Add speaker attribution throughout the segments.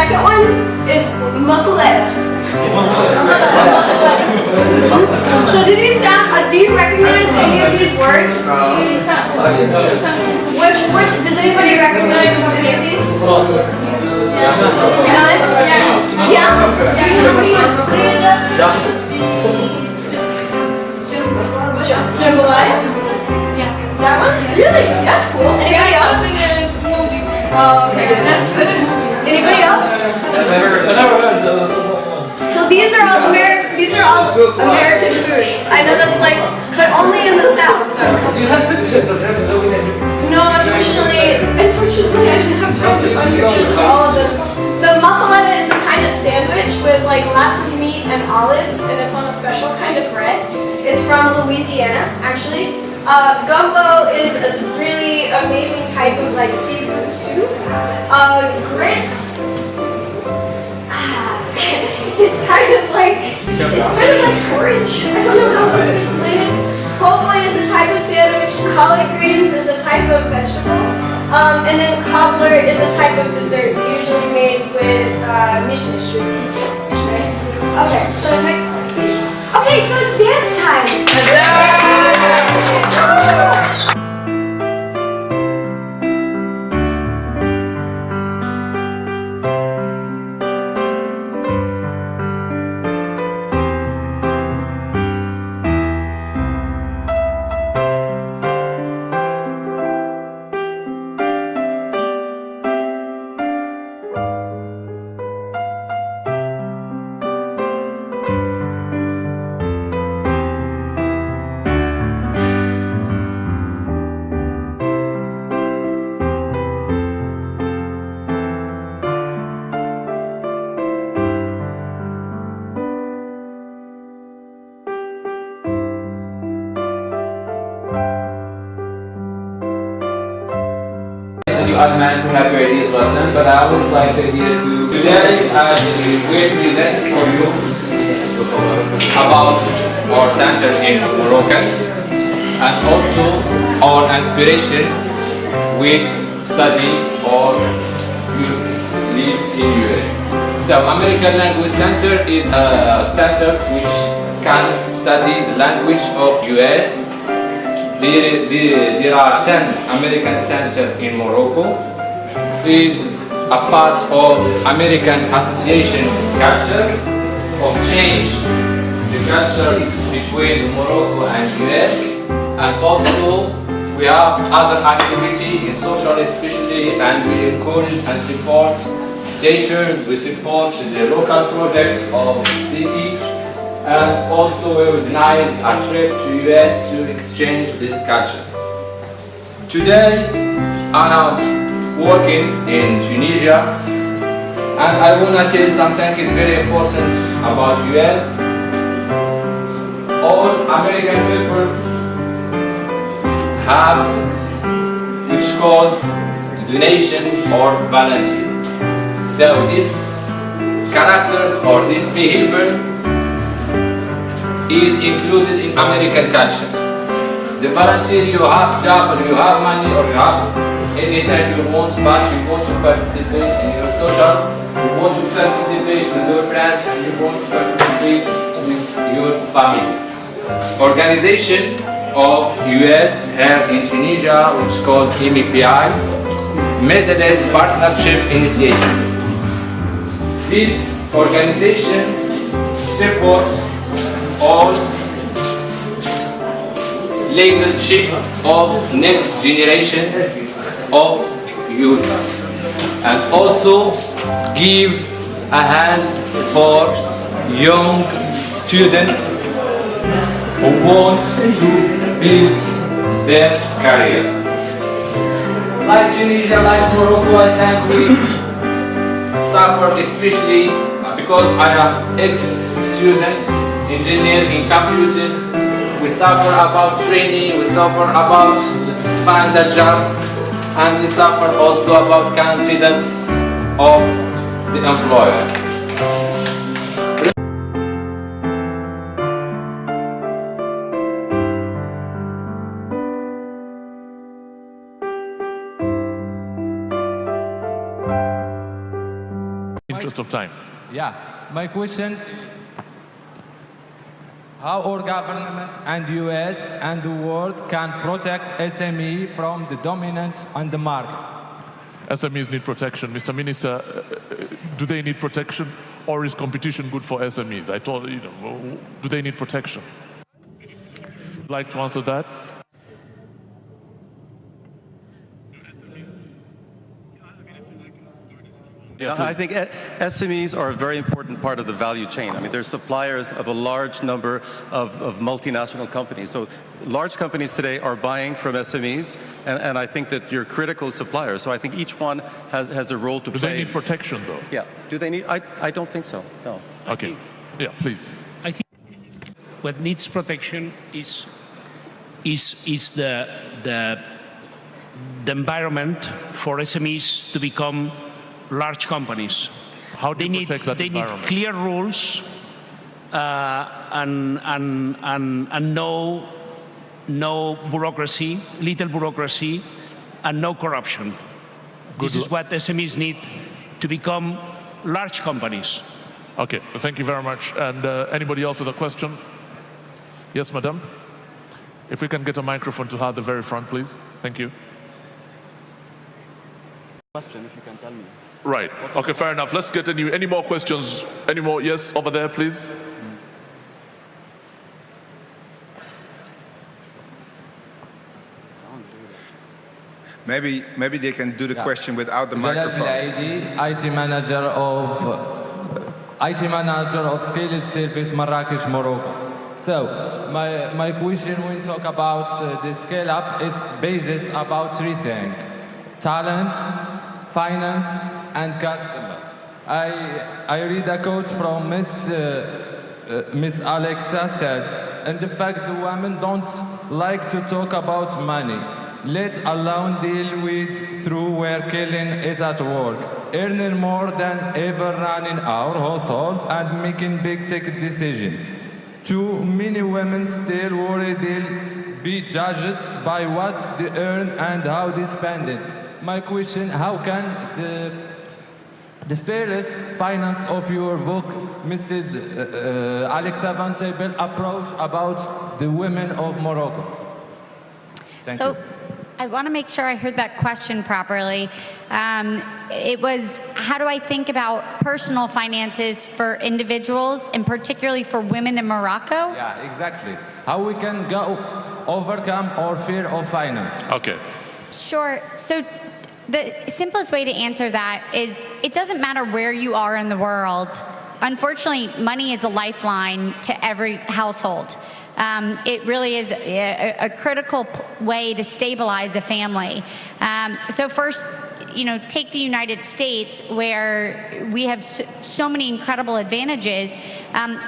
Speaker 1: second one is muffaletta. So do these sound, do you recognize any of these words? Which does anybody recognize any of these? Yeah? Jambalaya? Yeah. That one? Really? That's cool. Anybody else? Oh, okay. That's it. Anybody else?
Speaker 2: I never heard the
Speaker 1: So these are all American foods. I know that's like, but only in the South.
Speaker 2: Do you have pictures of them so we can...
Speaker 1: No, unfortunately, I didn't have time to find pictures of all of this. The muffaletta is a kind of sandwich with like lots of meat and olives, and it's on a special kind of bread. It's from Louisiana, actually. Gumbo is a really amazing type of like seafood stew. Grits, it's kind of like porridge. I don't know how else to explain it. Po' boy is a type of sandwich. Collard greens is a type of vegetable. And then cobbler is a type of dessert, usually made with mish-mish or peaches, right? Okay, so next slide, please. Okay, so it's dance time.
Speaker 2: You are man to have your ideas about them, but I would like the idea to... Today I will present for you about our center in Morocco and also our inspiration with study or live in US. So American Language Center is a center which can study the language of US. There are 10 American centers in Morocco. It is a part of American Association culture of change the culture between Morocco and US, and also we have other activity in social especially, and we encourage and support theaters, we support the local projects of the city, and also we organize a trip to US to exchange the culture. Today I am working in Tunisia, and I want to tell you something is very important about US. All American people have which called donation or volunteer. So these characters or this behavior is included in American culture. The volunteer, you have job or you have money or you have anything you want, but you want to participate in your social, you want to participate with your friends, and you want to participate with your family. Organization of US here in Tunisia, which is called MEPI, Middle East Partnership Initiative. This organization supports all leadership of next generation of youth, and also give a hand for young students who want to build their career. Like Tunisia, like Morocco, I think we suffer, especially because I am ex-student engineer in computing. We suffer about training, we suffer about find a job, and we suffer also about confidence of the employer.
Speaker 3: gift of time.
Speaker 4: Yeah, my question, how our government and US and the world can protect SME from the dominance on the market?
Speaker 3: SMEs need protection. Mr. Minister, do they need protection, or is competition good for SMEs? I told you, do they need protection? Like to answer that?
Speaker 5: Yeah, I think SMEs are a very important part of the value chain. I mean, they're suppliers of a large number of multinational companies. So large companies today are buying from SMEs, and I think that you're critical suppliers. So I think each one has a role to play.
Speaker 3: Do they need protection, though?
Speaker 5: Yeah. Do they need? I don't think so, no.
Speaker 3: Okay. Yeah, please.
Speaker 6: I think what needs protection is the environment for SMEs to become large companies.
Speaker 3: How do you protect that environment?
Speaker 6: Need clear rules and no bureaucracy, little bureaucracy, and no corruption. This is what SMEs need to become large companies.
Speaker 3: Okay, thank you very much. And anybody else with a question? Yes, madam? If we can get a microphone to her at the very front, please. Thank you.
Speaker 5: Question, if you can tell me.
Speaker 3: Right. Okay, fair enough. Let's get any more questions? Any more? Yes, over there, please.
Speaker 7: Maybe they can do the question without the
Speaker 4: Jalal
Speaker 7: microphone.
Speaker 4: Benlaidi, IT manager of Scaled Service Marrakesh, Morocco. So my question when we talk about the scale up is basis about three things: talent, finance, and customer. I read a quote from Miss Alexa said, and the fact the women don't like to talk about money, let alone deal with through where killing is at work, earning more than ever running our household and making big ticket decisions. Too many women still worry they'll be judged by what they earn and how they spend it. My question, how can the fairest finance of your book, Mrs. Alexa Van Table, approach about the women of Morocco? Thank you.
Speaker 8: I want to make sure I heard that question properly. It was, how do I think about personal finances for individuals, and particularly for women in Morocco?
Speaker 4: Yeah, exactly. How we can overcome our fear of finance.
Speaker 3: Okay.
Speaker 8: Sure. So the simplest way to answer that is it doesn't matter where you are in the world. Unfortunately, money is a lifeline to every household. It really is a critical way to stabilize a family. So first, take the United States, where we have so many incredible advantages.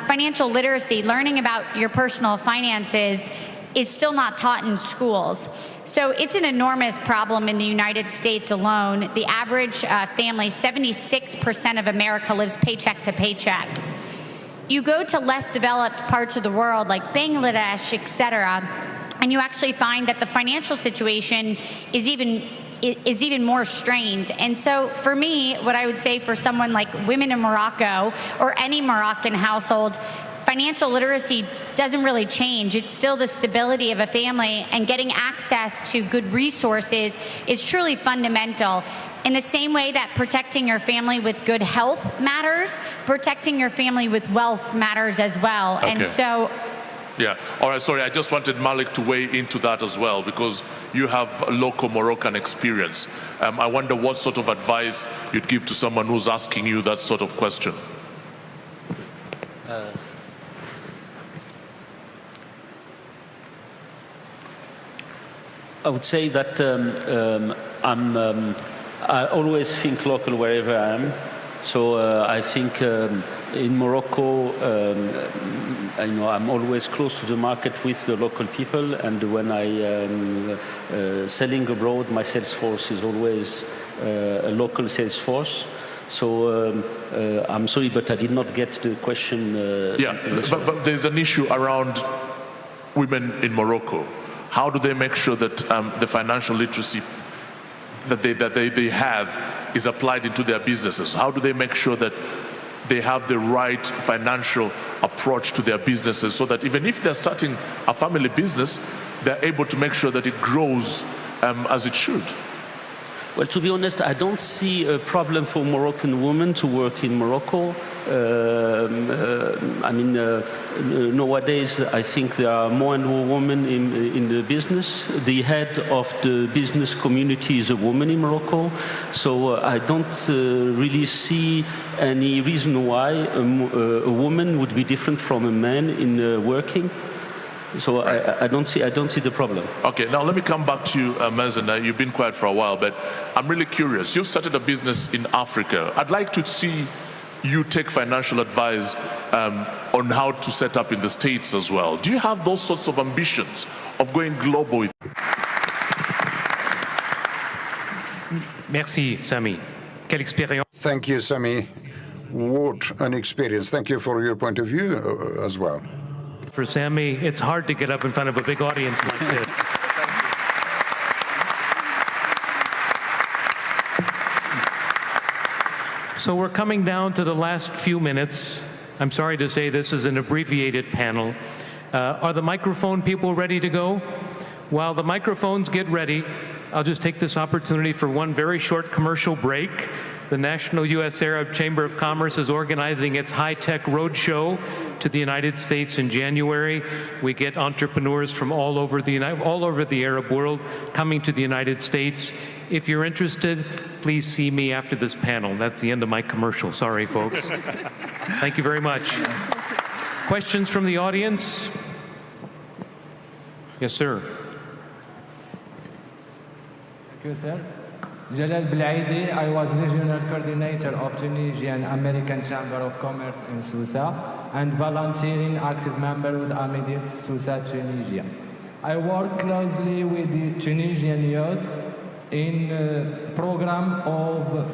Speaker 8: Financial literacy, learning about your personal finances, is still not taught in schools. So it's an enormous problem in the United States alone. The average family, 76% of America lives paycheck to paycheck. You go to less developed parts of the world like Bangladesh, etc., and you actually find that the financial situation is even more strained. And so for me, what I would say for someone like women in Morocco or any Moroccan household, financial literacy doesn't really change. It's still the stability of a family, and getting access to good resources is truly fundamental. In the same way that protecting your family with good health matters, protecting your family with wealth matters as well.
Speaker 3: Okay.
Speaker 8: And so...
Speaker 3: Yeah. All right. Sorry, I just wanted Malik to weigh into that as well, because you have a local Moroccan experience. I wonder what sort of advice you'd give to someone who's asking you that sort of question.
Speaker 9: I would say that I always think local wherever I am. So I think in Morocco, I'm always close to the market with the local people, and when I am selling abroad, my sales force is always a local sales force. So I'm sorry, but I did not get the question.
Speaker 3: But there's an issue around women in Morocco. How do they make sure that the financial literacy that they have is applied into their businesses? How do they make sure that they have the right financial approach to their businesses so that even if they're starting a family business, they're able to make sure that it grows as it should?
Speaker 9: Well, to be honest, I don't see a problem for Moroccan women to work in Morocco. Nowadays, I think there are more and more women in the business. The head of the business community is a woman in Morocco. So I don't really see any reason why a woman would be different from a man in working. So I don't see the problem.
Speaker 3: Okay, now let me come back to you, Mazen. You've been quiet for a while, but I'm really curious. You've started a business in Africa. I'd like to see you take financial advice on how to set up in the States as well. Do you have those sorts of ambitions of going global?
Speaker 10: Merci, Sami. Quelle expérience.
Speaker 11: Thank you, Sami. What an experience. Thank you for your point of view as well.
Speaker 10: For Sami, it's hard to get up in front of a big audience like this. So we're coming down to the last few minutes. I'm sorry to say this is an abbreviated panel. Are the microphone people ready to go? While the microphones get ready, I'll just take this opportunity for one very short commercial break. The National U.S. Arab Chamber of Commerce is organizing its high-tech roadshow to the United States in January. We get entrepreneurs from all over the Arab world coming to the United States. If you're interested, please see me after this panel. That's the end of my commercial. Sorry, folks. Thank you very much. Questions from the audience? Yes, sir.
Speaker 4: Thank you, sir. Jalal Benlaidi, I was regional coordinator of Tunisian American Chamber of Commerce in Sousa and volunteering active member with Amidis Sousa, Tunisia. I work closely with the Tunisian youth in a program of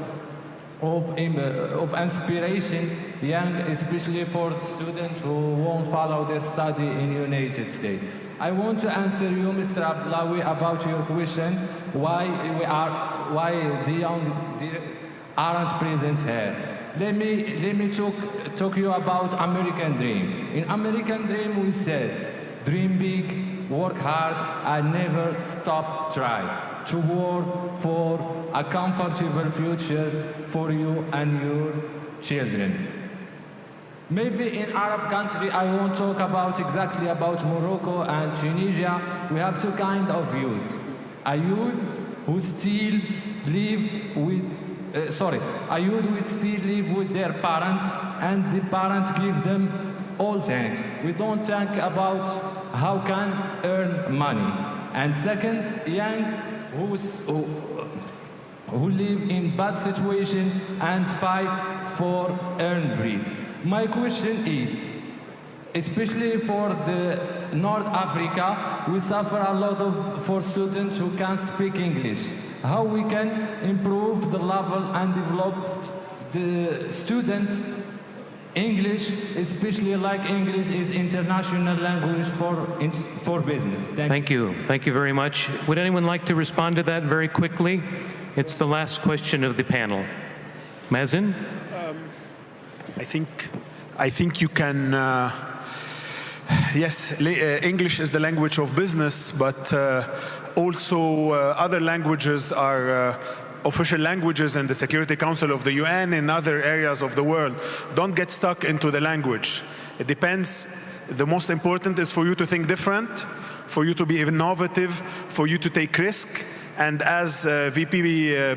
Speaker 4: inspiration, young, especially for students who won't follow their study in the United States. I want to answer you, Mr. Abdullawi, about your question, why the young aren't present here. Let me talk you about American Dream. In American Dream, we said, dream big, work hard, and never stop trying to work for a comfortable future for you and your children. Maybe in Arab country, I won't talk exactly about Morocco and Tunisia. We have two kinds of youth. A youth who still live with their parents, and the parents give them all things. We don't think about how can earn money. And second, young who live in bad situation and fight for earned bread. My question is, especially for the North Africa, we suffer a lot for students who can't speak English. How we can improve the level and develop the student English, especially like English is international language for business.
Speaker 10: Thank you. Thank you very much. Would anyone like to respond to that very quickly? It's the last question of the panel. Mazen?
Speaker 12: I think you can, yes, English is the language of business, but also other languages are official languages in the Security Council of the UN and other areas of the world. Don't get stuck into the language. It depends. The most important is for you to think different, for you to be innovative, for you to take risk, and as VP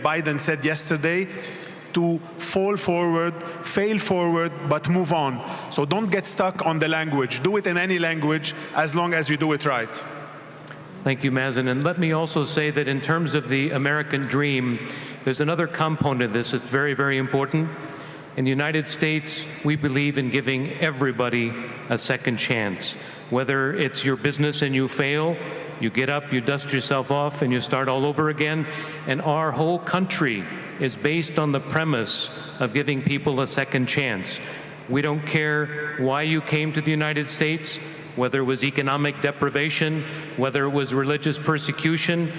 Speaker 12: Biden said yesterday, to fall forward, fail forward, but move on. So don't get stuck on the language. Do it in any language as long as you do it right.
Speaker 10: Thank you, Mazen. And let me also say that in terms of the American dream, there's another component of this that's very, very important. In the United States, we believe in giving everybody a second chance. Whether it's your business and you fail, you get up, you dust yourself off, and you start all over again. And our whole country is based on the premise of giving people a second chance. We don't care why you came to the United States, whether it was economic deprivation, whether it was religious persecution.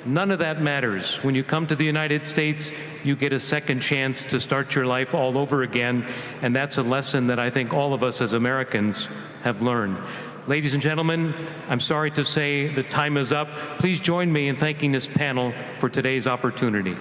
Speaker 10: None of that matters. When you come to the United States, you get a second chance to start your life all over again, and that's a lesson that I think all of us as Americans have learned. Ladies and gentlemen, I'm sorry to say the time is up. Please join me in thanking this panel for today's opportunity.